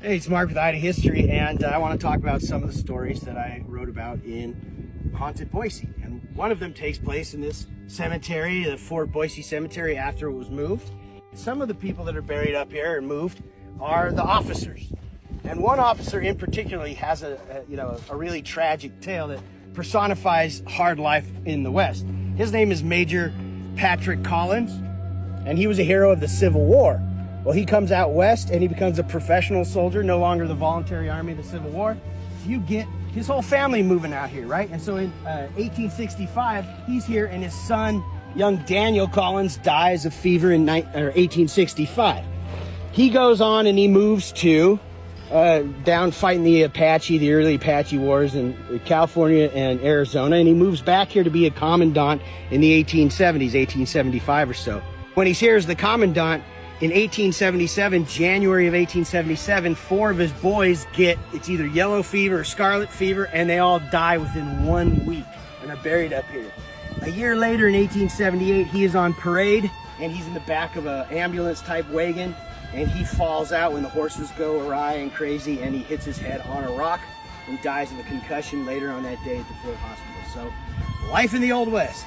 Hey, it's Mark with Ida History, and I want to talk about some of the stories that I wrote about in Haunted Boise. And one of them takes place in this cemetery, the Fort Boise Cemetery, after it was moved. Some of the people that are buried up here and moved are the officers. And one officer in particular has a really tragic tale that personifies hard life in the West. His name is Major Patrick Collins, and he was a hero of the Civil War. Well, he comes out west and he becomes a professional soldier, no longer the voluntary army of the Civil War. So you get his whole family moving out here, right? And so in 1865, he's here, and his son, young Daniel Collins, dies of fever in 1865. He goes on and he moves to down fighting the early Apache wars in California and Arizona, and he moves back here to be a commandant in the 1870s, 1875 or so. When he's here as the commandant, in 1877, January of 1877, 4 of his boys get, it's either yellow fever or scarlet fever, and they all die within 1 week and are buried up here. A year later, in 1878, he is on parade, and he's in the back of an ambulance-type wagon, and he falls out when the horses go awry and crazy, and he hits his head on a rock and dies of a concussion later on that day at the Fort Hospital. So, life in the Old West.